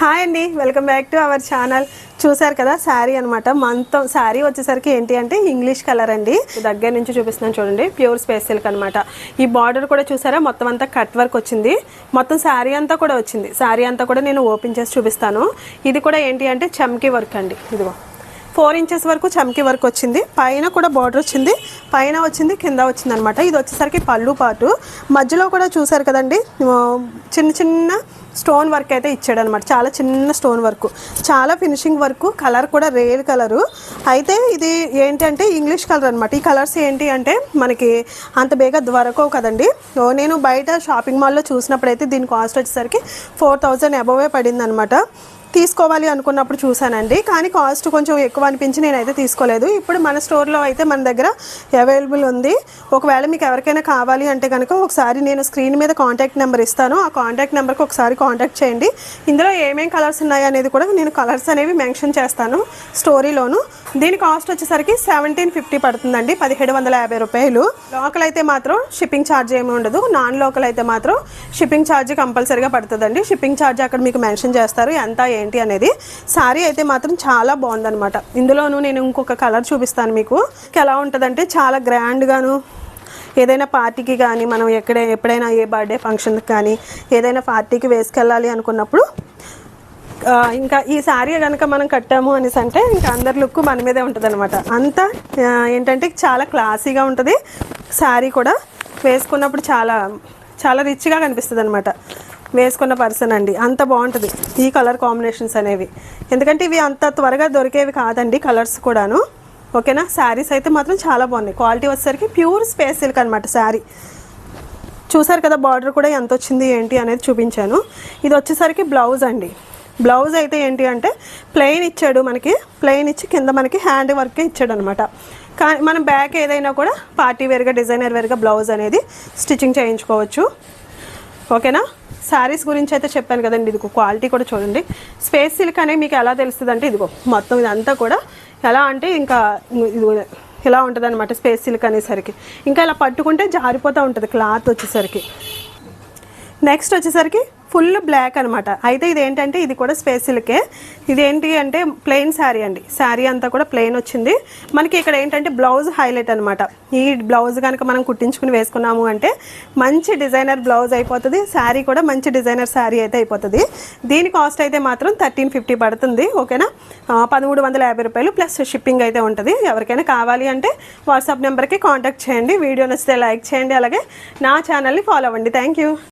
Hi అండి, welcome back to our channel. చూసారు కదా శారీ అనమాట. మొత్తం శారీ వచ్చేసరికి ఏంటి అంటే ఇంగ్లీష్ కలర్ అండి. దగ్గర నుంచి చూపిస్తున్నాను చూడండి, ప్యూర్ స్పేస్ సిల్క్ అనమాట. ఈ బార్డర్ కూడా చూసారా, మొత్తం అంతా కట్ వర్క్ వచ్చింది. మొత్తం శారీ అంతా కూడా వచ్చింది. శారీ అంతా కూడా నేను ఓపెన్ చేసి చూపిస్తాను. ఇది కూడా ఏంటి అంటే చమ్కీ వర్క్ అండి. ఇదిగో 4 ఇంచెస్ వరకు చమ్కీ వర్క్ వచ్చింది. పైన కూడా బార్డర్ వచ్చింది, పైన వచ్చింది, కింద వచ్చింది అనమాట. ఇది వచ్చేసరికి పళ్ళు పాటు. మధ్యలో కూడా చూసారు కదండి, చిన్న చిన్న స్టోన్ వర్క్ అయితే ఇచ్చాడు అనమాట. చాలా చిన్న స్టోన్ వర్క్, చాలా ఫినిషింగ్ వర్క్. కలర్ కూడా రేర్ కలరు. అయితే ఇది ఏంటి అంటే ఇంగ్లీష్ కలర్ అనమాట. ఈ కలర్స్ ఏంటి అంటే మనకి అంత బేగా దొరకవు కదండి. నేను బయట షాపింగ్ మాల్లో చూసినప్పుడైతే దీని కాస్ట్ వచ్చేసరికి 4000 అబోవే పడింది అనమాట. తీసుకోవాలి అనుకున్నప్పుడు చూసానండి, కానీ కాస్ట్ కొంచెం ఎక్కువ అనిపించి నేనైతే తీసుకోలేదు. ఇప్పుడు మన స్టోర్లో అయితే మన దగ్గర అవైలబుల్ ఉంది. ఒకవేళ మీకు ఎవరికైనా కావాలి అంటే కనుక ఒకసారి నేను స్క్రీన్ మీద కాంటాక్ట్ నెంబర్ ఇస్తాను. ఆ కాంటాక్ట్ నెంబర్కి ఒకసారి కాంటాక్ట్ చేయండి. ఇందులో ఏమేం కలర్స్ ఉన్నాయి అనేది కూడా నేను కలర్స్ అనేవి మెన్షన్ చేస్తాను స్టోరీలోను. దీని కాస్ట్ వచ్చేసరికి 1750 పడుతుందండి, 1750 రూపాయలు. లోకల్ అయితే మాత్రం షిప్పింగ్ ఛార్జ్ ఏమి ఉండదు. నాన్ లోకల్ అయితే మాత్రం షిప్పింగ్ ఛార్జ్ కంపల్సరీగా పడుతుందండి. షిప్పింగ్ ఛార్జ్ అక్కడ మీకు మెన్షన్ చేస్తారు ఎంత ఏంటి అనేది. శారీ అయితే మాత్రం చాలా బాగుందనమాట. ఇందులోనూ నేను ఇంకొక కలర్ చూపిస్తాను మీకు. ఎలా ఉంటుందంటే చాలా గ్రాండ్గాను, ఏదైనా పార్టీకి కానీ మనం ఎప్పుడైనా ఏ బర్త్డే ఫంక్షన్కి కానీ ఏదైనా పార్టీకి వేసుకెళ్ళాలి అనుకున్నప్పుడు ఇంకా ఈ శారీ కనుక మనం కట్టాము అనేసి అంటే ఇంకా అందరి లుక్ మన మీదే ఉంటుంది అనమాట. అంతా ఏంటంటే చాలా క్లాసీగా ఉంటుంది. శారీ కూడా వేసుకున్నప్పుడు చాలా చాలా రిచ్గా కనిపిస్తుంది అనమాట. వేసుకున్న పర్సన్ అండి, అంత బాగుంటుంది ఈ కలర్ కాంబినేషన్స్ అనేవి. ఎందుకంటే ఇవి అంత త్వరగా దొరికేవి కాదండి కలర్స్ కూడాను. ఓకేనా. శారీస్ అయితే మాత్రం చాలా బాగున్నాయి. క్వాలిటీ వచ్చేసరికి ప్యూర్ స్పేస్ సిల్క్ అనమాట శారీ. చూసారు కదా, బార్డర్ కూడా ఎంత వచ్చింది ఏంటి అనేది చూపించాను. ఇది వచ్చేసరికి బ్లౌజ్ అండి. బ్లౌజ్ అయితే ఏంటి అంటే ప్లెయిన్ ఇచ్చాడు మనకి. ప్లెయిన్ ఇచ్చి కింద మనకి హ్యాండ్ వర్కే ఇచ్చాడు అనమాట. కానీ మనం బ్యాక్ ఏదైనా కూడా పార్టీ వేర్గా డిజైనర్ వేర్గా బ్లౌజ్ అనేది స్టిచ్చింగ్ చేయించుకోవచ్చు. ఓకేనా. శారీస్ గురించి అయితే చెప్పాను కదండి. ఇదిగో క్వాలిటీ కూడా చూడండి. స్పేస్ సిల్క్ అనేది మీకు ఎలా తెలుస్తుంది అంటే ఇదిగో మొత్తం ఇదంతా కూడా ఎలా అంటే ఇంకా ఇది ఇలా ఉంటుంది అనమాట. స్పేస్ సిల్క్ అనేసరికి ఇంకా ఇలా పట్టుకుంటే జారిపోతూ ఉంటుంది క్లాత్ వచ్చేసరికి. నెక్స్ట్ వచ్చేసరికి ఫుల్ బ్లాక్ అనమాట. అయితే ఇదేంటంటే ఇది కూడా స్పేస్ సిల్కే. ఇదేంటి అంటే ప్లెయిన్ శారీ అండి. శారీ అంతా కూడా ప్లెయిన్ వచ్చింది. మనకి ఇక్కడ ఏంటంటే బ్లౌజ్ హైలైట్ అనమాట. ఈ బ్లౌజ్ కనుక మనం కుట్టించుకుని వేసుకున్నాము అంటే మంచి డిజైనర్ బ్లౌజ్ అయిపోతుంది. శారీ కూడా మంచి డిజైనర్ శారీ అయితే అయిపోతుంది. దీని కాస్ట్ అయితే మాత్రం 1350 పడుతుంది. ఓకేనా. 1350 రూపాయలు ప్లస్ షిప్పింగ్ అయితే ఉంటుంది. ఎవరికైనా కావాలి అంటే వాట్సాప్ నెంబర్కి కాంటాక్ట్ చేయండి. వీడియో నచ్చితే లైక్ చేయండి, అలాగే నా ఛానల్ని ఫాలో అవ్వండి. Thank you.